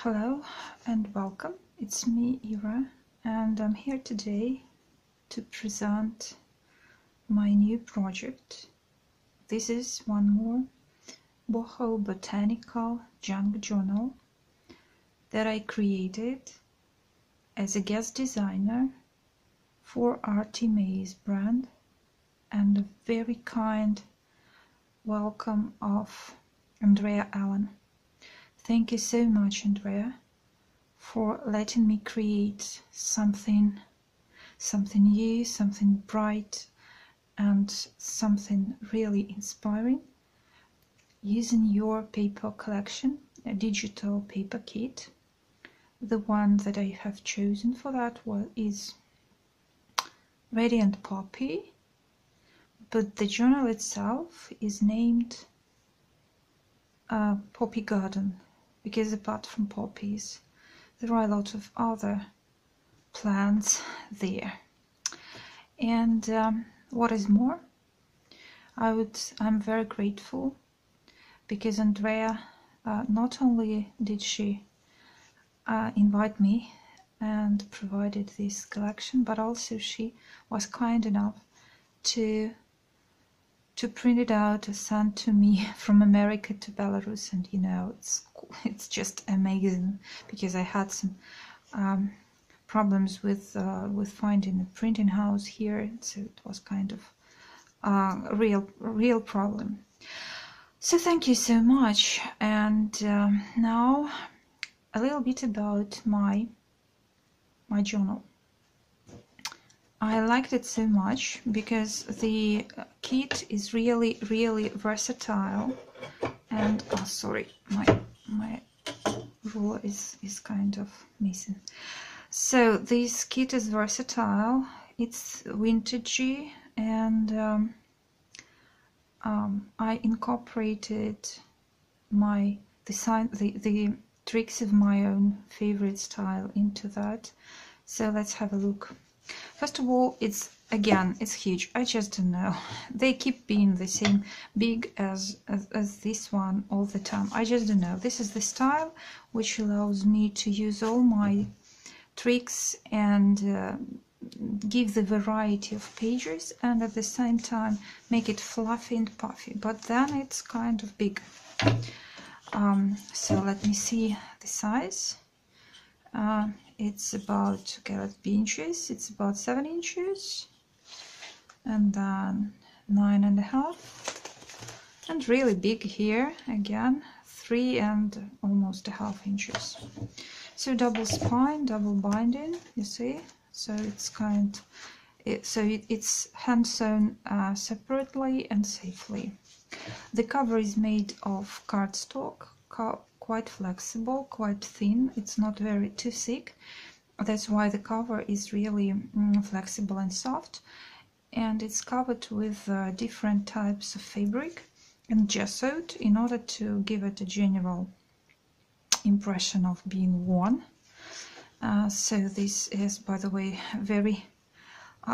Hello and welcome. It's me, Ira, and I'm here today to present my new project. This is one more Boho Botanical junk journal that I created as a guest designer for Artymaze brand, and a very kind welcome of Andrea Allen. Thank you so much, Andrea, for letting me create something new, something bright, and something really inspiring using your paper collection, a digital paper kit. The one that I have chosen for that is Radiant Poppy, but the journal itself is named Poppy Garden, because apart from poppies there are a lot of other plants there. And what is more, I'm very grateful because Andrea not only did she invite me and provided this collection, but also she was kind enough to print it out and send to me from America to Belarus. And you know, it's just amazing, because I had some problems with finding a printing house here, so it was kind of a real problem. So thank you so much. And now a little bit about my journal. I liked it so much because the kit is really versatile. And oh, sorry, my ruler is kind of missing. So this kit is versatile, it's vintagey, and I incorporated the tricks of my own favorite style into that. So let's have a look. First of all, it's huge. I just don't know. They keep being the same big as this one all the time. I just don't know. This is the style which allows me to use all my tricks and give the variety of pages, and at the same time make it fluffy and puffy. But then it's kind of big. So let me see the size. It's about, okay, let's be inches. It's about 7 inches, and then 9.5, and really big here again, 3 and almost 1/2 inches. So double spine, double binding, you see. So it's it's hand sewn separately and safely. The cover is made of cardstock, quite flexible, quite thin. It's not too thick. That's why the cover is really flexible and soft, and it's covered with different types of fabric and gessoed in order to give it a general impression of being worn. So this is, by the way, very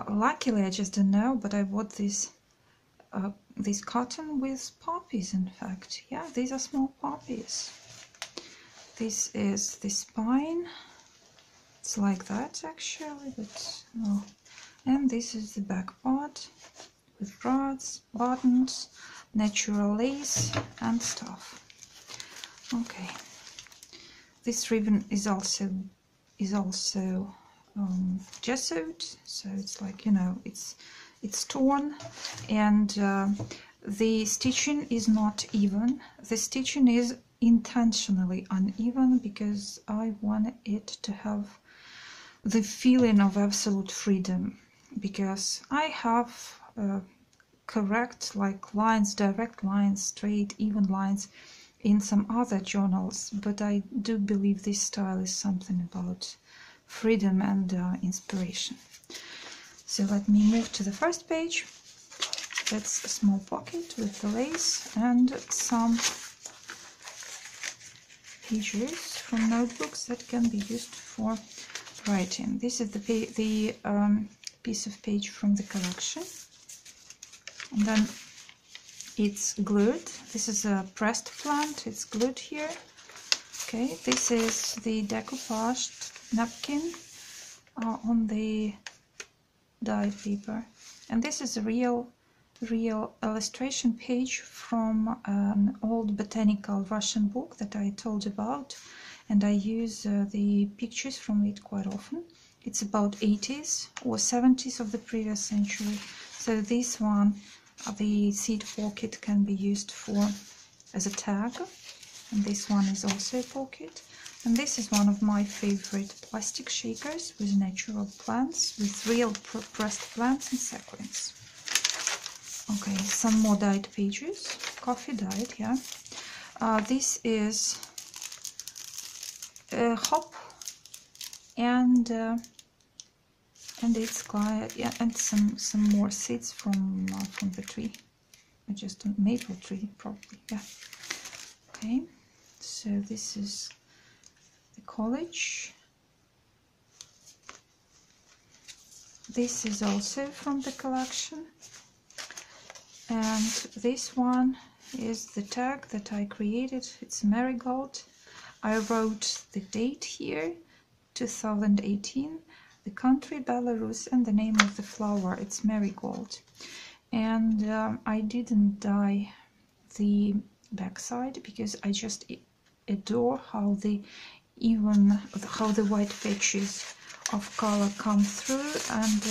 luckily, I just don't know, but I bought this cotton with poppies. In fact, yeah, these are small poppies. This is the spine. It's like that actually, but no. And this is the back part with rods, buttons, natural lace and stuff. Okay. This ribbon is also gessoed, so it's like, you know, it's torn, and the stitching is not even. The stitching is intentionally uneven because I want it to have the feeling of absolute freedom, because I have correct, like, lines, direct lines, straight, even lines in some other journals, but I do believe this style is something about freedom and inspiration. So let me move to the first page. That's a small pocket with the lace and some pages from notebooks that can be used for writing. This is the piece of page from the collection, and then it's glued. This is a pressed plant. It's glued here, Okay, this is the decoupaged napkin on the dyed paper, and this is a real illustration page from an old botanical Russian book that I told about, and I use the pictures from it quite often. It's about 80s or 70s of the previous century. So this one, the seed pocket, can be used for as a tag, and this one is also a pocket. And this is one of my favorite plastic shakers with natural plants, with real pressed plants and sequins. Okay, some more dyed pages, coffee dyed, yeah. This is a hop and it's quite, yeah, and some more seeds from the tree, just a maple tree probably, yeah. Okay, so this is the college. This is also from the collection, and this one is the tag that I created. It's a marigold. I wrote the date here, 2018, the country Belarus, and the name of the flower, it's marigold. And I didn't dye the backside because I just adore how the white patches of color come through, and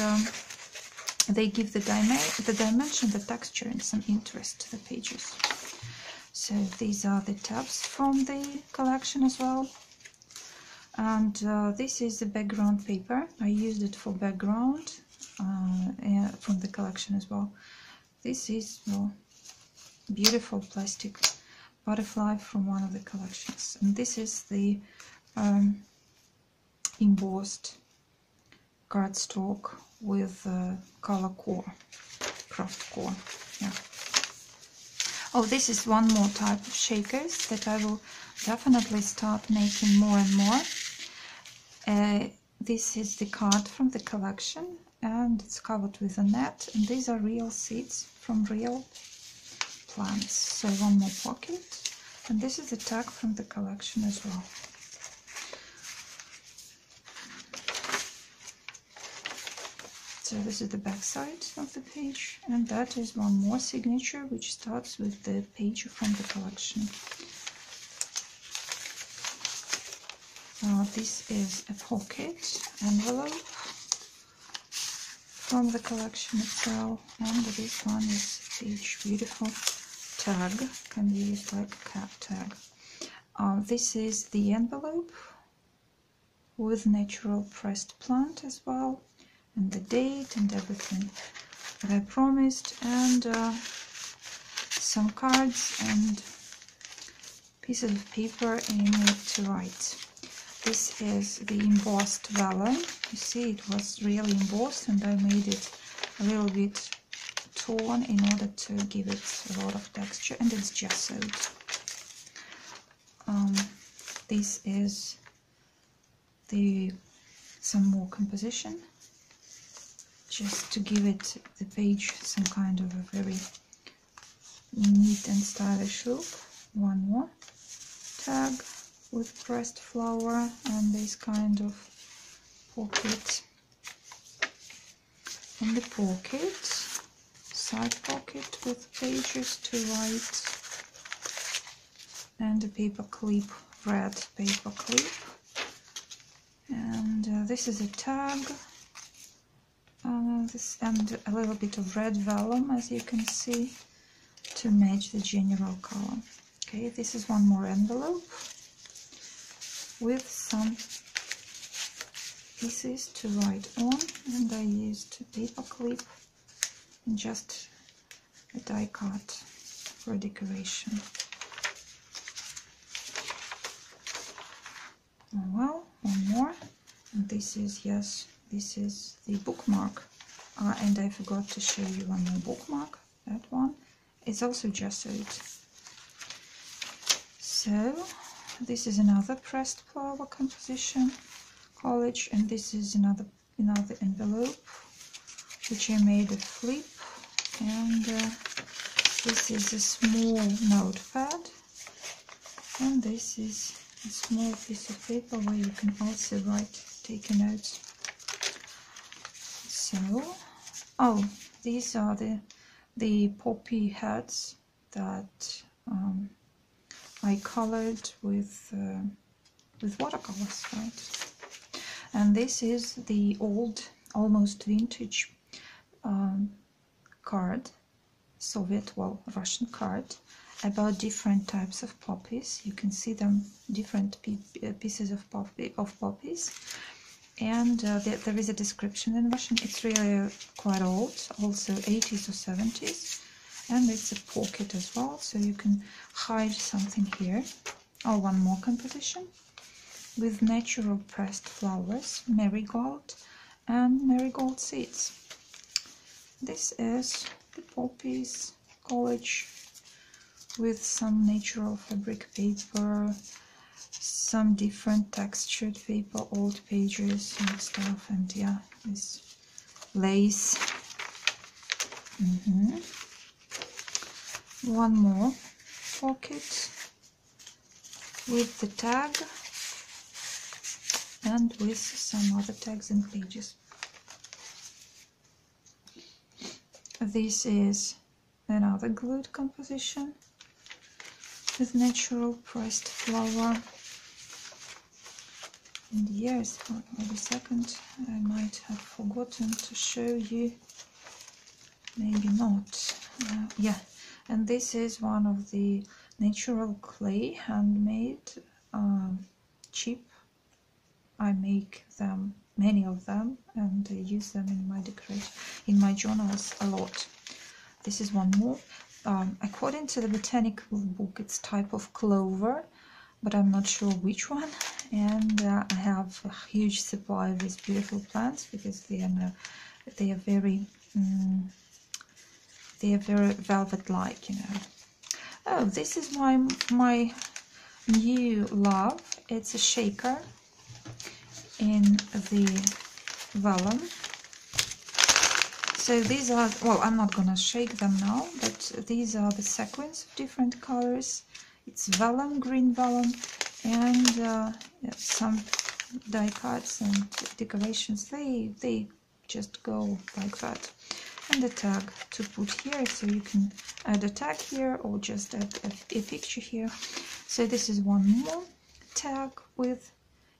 they give the dimension, the texture, and some interest to the pages. So these are the tabs from the collection as well. And this is the background paper. I used it for background from the collection as well. This is, well, beautiful plastic butterfly from one of the collections. And this is the embossed cardstock with color core, craft core. Yeah. Oh, this is one more type of shakers that I will definitely start making more and more. This is the card from the collection, and it's covered with a net, and these are real seeds from real plants. So one more pocket, and this is the tag from the collection as well. So this is the back side of the page, and that is one more signature which starts with the page from the collection. This is a pocket envelope from the collection itself, and this one is each beautiful tag, can be used like a cap tag. This is the envelope with natural pressed plant as well, and the date and everything that I promised, and some cards and pieces of paper in it to write. This is the embossed vellum. You see, it was really embossed, and I made it a little bit torn in order to give it a lot of texture, and it's gessoed. This is some more composition, just to give it the page some kind of a very neat and stylish look. One more tag with pressed flower and this kind of pocket. In the pocket, side pocket with pages to write, and a paper clip, red paper clip. And this is a tag, this, and a little bit of red vellum, as you can see, to match the general color. Okay, this is one more envelope with some pieces to write on, and I used a paper clip and just a die cut for decoration. Oh, well, one more, and this is, yes, this is the bookmark, and I forgot to show you one more bookmark. That one is also gessoed. So this is another pressed flower composition, college, and this is another envelope which I made a flip, and this is a small notepad, and this is a small piece of paper where you can also take notes. So, oh, these are the poppy heads that I colored with watercolors, right? And this is the old, almost vintage card, Soviet, well, Russian card, about different types of poppies. You can see them, different pieces of poppies, and there is a description in Russian. It's really quite old, also 80s or 70s, and it's a pocket as well, so you can hide something here. Oh, one more composition with natural pressed flowers, marigold and marigold seeds. This is the poppies collage with some natural fabric paper, some different textured paper, old pages and stuff, and yeah, this lace. One more pocket with the tag and with some other tags and pages. This is another glued composition with natural pressed flower. And yes, wait a second, I might have forgotten to show you, maybe not. Yeah, and this is one of the natural clay, handmade, cheap. I make them, many of them, and use them in my decoration, in my journals a lot. This is one more. According to the botanical book, it's type of clover, but I'm not sure which one. And I have a huge supply of these beautiful plants because they are very velvet-like, you know. Oh, this is my new love. It's a shaker in the vellum. So these are, well, I'm not gonna shake them now, but these are the sequins of different colors. It's vellum, green vellum, and some die cuts and decorations. They just go like that. And the tag to put here, so you can add a tag here or just add a picture here. So this is one more tag with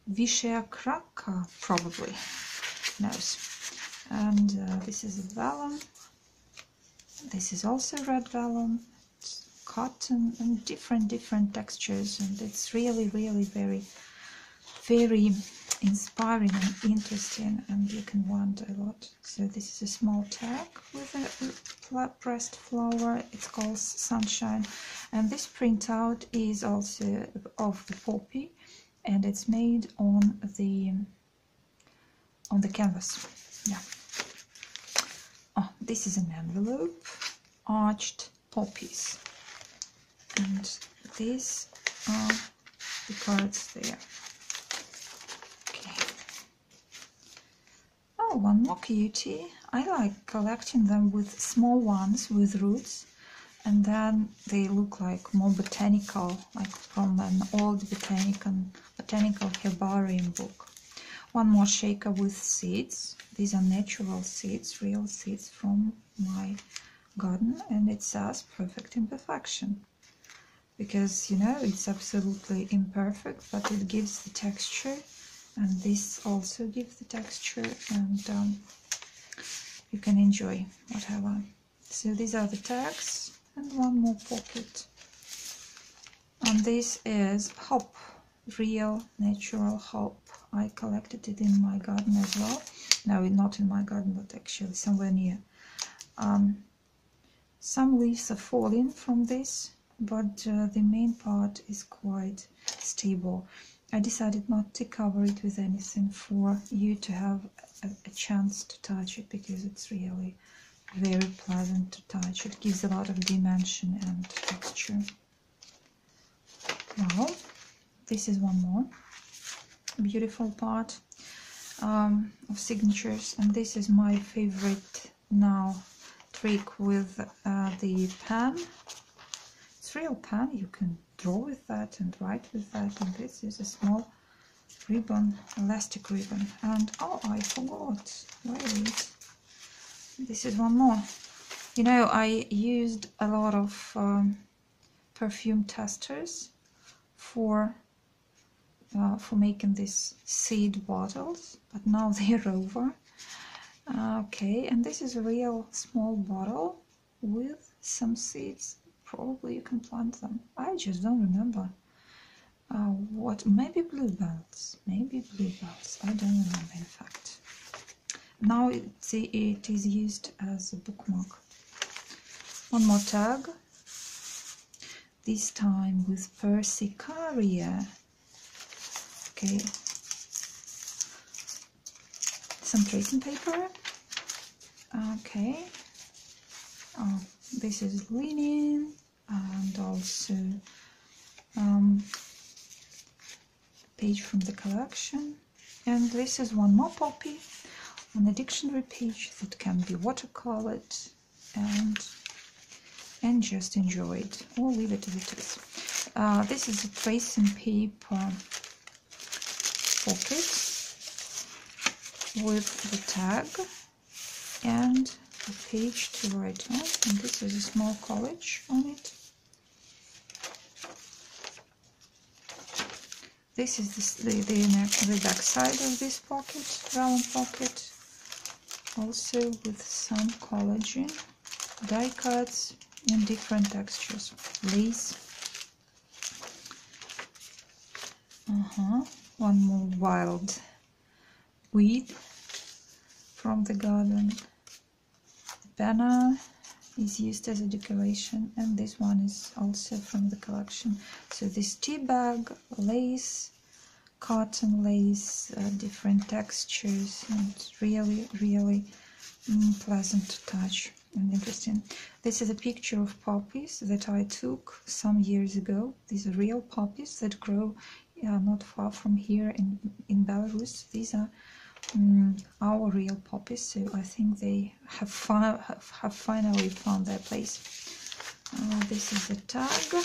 Vishaya Kraka, probably knows. And this is a vellum. This is also red vellum. It's cotton and different textures, and it's really very inspiring and interesting, and you can wonder a lot. So this is a small tag with a pressed flower. It's called Sunshine, and this printout is also of the poppy, and it's made on the canvas. Yeah. Oh, this is an envelope, arched poppies, and these are the cards there. Okay. Oh, one more cutie. I like collecting them with small ones with roots, and then they look like more botanical, like from an old botanical herbarium book. One more shaker with seeds. These are natural seeds, real seeds from my garden, and it says perfect imperfection, because, you know, it's absolutely imperfect, but it gives the texture, and this also gives the texture, and you can enjoy whatever. So these are the tags, and one more pocket. And this is hop, real natural hop. I collected it in my garden as well. No, not in my garden, but actually somewhere near. Some leaves are falling from this, but the main part is quite stable. I decided not to cover it with anything for you to have a chance to touch it, because it's really very pleasant to touch. It gives a lot of dimension and texture. Well, this is one more beautiful part of signatures, and this is my favorite now trick with the pen. It's real pen, you can draw with that and write with that. And this is a small ribbon, elastic ribbon. And oh, I forgot. Wait, this is one more. You know, I used a lot of perfume testers for making these seed bottles, but now they're over. Okay, and this is a real small bottle with some seeds. Probably you can plant them. I just don't remember. What? Maybe bluebells. Maybe bluebells. I don't remember, in fact. Now it is used as a bookmark. One more tag. This time with Persicaria. Okay. Some tracing paper. Okay. Oh, this is linen, and also page from the collection. And this is one more poppy on a dictionary page that can be watercolored and just enjoyed, or leave it as it is. This is a tracing paper pocket with the tag and a page to write on, and this is a small collage on it. This is the back side of this pocket, round pocket, also with some collagen, die cuts in different textures, lace. One more wild weed from the garden. The banner is used as a decoration, and this one is also from the collection. So this tea bag, lace, cotton lace, different textures, and really, really pleasant to touch and interesting. This is a picture of poppies that I took some years ago. These are real poppies that grow not far from here in Belarus. These are our real poppies, so I think they have finally found their place. This is a tag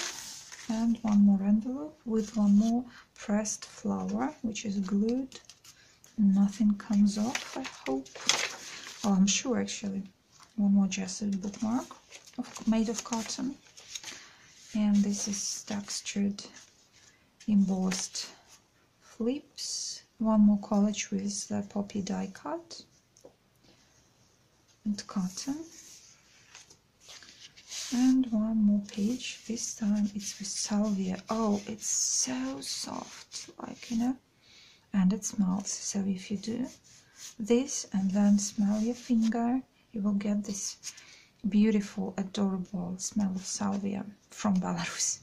and one more envelope with one more pressed flower, which is glued. Nothing comes off, I hope. Oh, I'm sure actually. One more gesso bookmark made of cotton. And this is textured, embossed flips. One more collage with the poppy die cut and cotton. And one more page. This time it's with salvia. Oh, it's so soft, like, you know, and it smells. So if you do this and then smell your finger, you will get this beautiful, adorable smell of salvia from Belarus.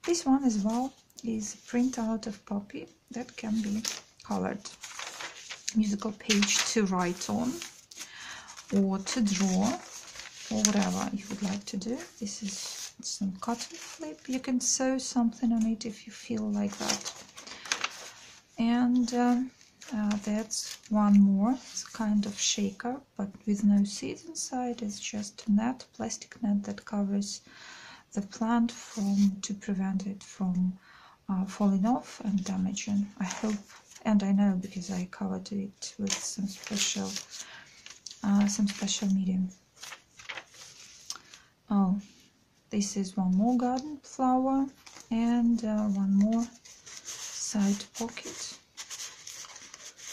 This one as well is a printout of poppy that can be colored. Musical page to write on or to draw, or whatever you would like to do. This is some cotton flip. You can sew something on it if you feel like that. And that's one more. It's a kind of shaker, but with no seeds inside. It's just a net, plastic net that covers the plant to prevent it from falling off and damaging. I hope, and I know because I covered it with some special medium. Oh, this is one more garden flower and one more side pocket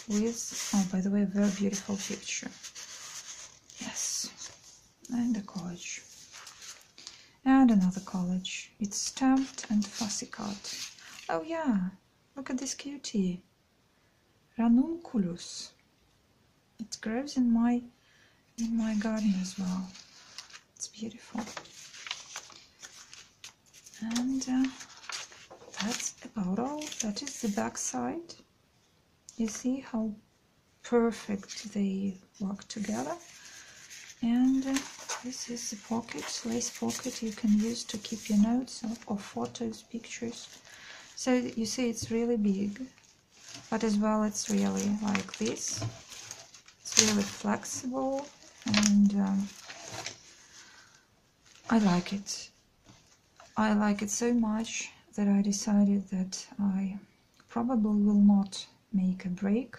with, oh, by the way, a very beautiful picture. Yes, and a collage. And another collage. It's stamped and fussy cut. Oh yeah, look at this cutie. Ranunculus. It grows in my garden as well. It's beautiful. And that's about all. That is the back side. You see how perfect they work together. And this is the pocket, lace pocket you can use to keep your notes or photos, pictures. So you see it's really big, but as well it's really like this. It's really flexible, and I like it. I like it so much that I decided that I probably will not make a break,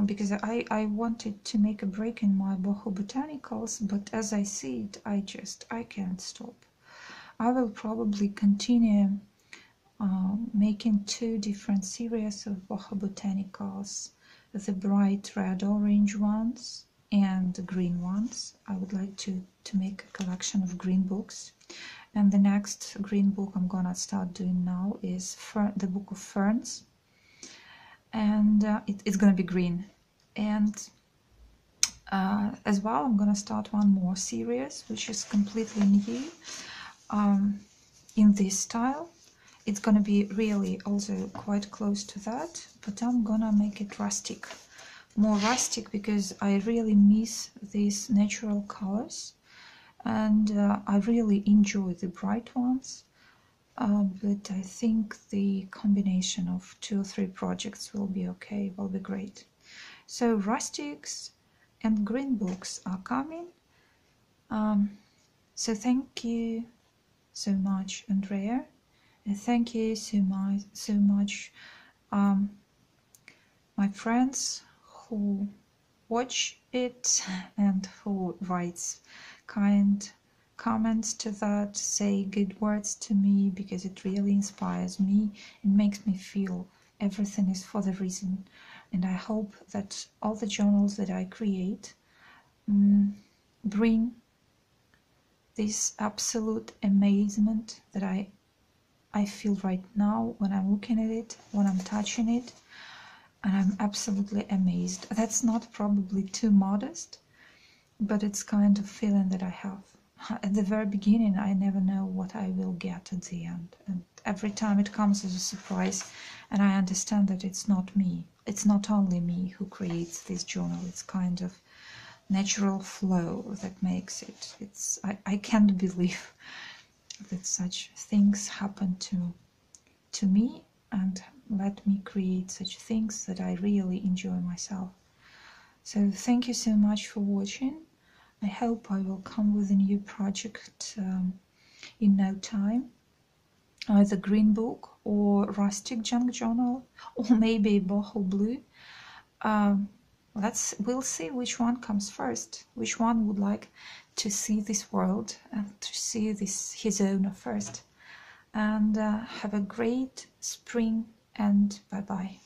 because I wanted to make a break in my Boho Botanicals, but as I see it, I can't stop. I will probably continue making 2 different series of Boho Botanicals, the bright red-orange ones and the green ones. I would like to make a collection of green books, and the next green book I'm gonna start doing now is the Book of Ferns, and it's gonna be green. And as well, I'm gonna start one more series which is completely new in this style. It's gonna be really also quite close to that, but I'm gonna make it rustic, more rustic, because I really miss these natural colors, and I really enjoy the bright ones, but I think the combination of 2 or 3 projects will be okay, will be great. So rustics and green books are coming. So thank you so much, Andrea, and thank you so much my friends who watch it and who writes kind comments to that, say good words to me, because it really inspires me and makes me feel everything is for the reason. And I hope that all the journals that I create bring this absolute amazement that I feel right now when I'm looking at it, when I'm touching it, and I'm absolutely amazed. That's not probably too modest, but it's kind of feeling that I have. At the very beginning, I never know what I will get at the end, and every time it comes as a surprise, and I understand that it's not me. It's not only me who creates this journal. It's kind of natural flow that makes it. I can't believe that such things happen to me and let me create such things that I really enjoy myself. So thank you so much for watching. I hope I will come with a new project in no time, either green book or rustic junk journal, or maybe boho blue. We'll see which one comes first, which one would like to see this world and to see his owner first. And have a great spring, and bye bye.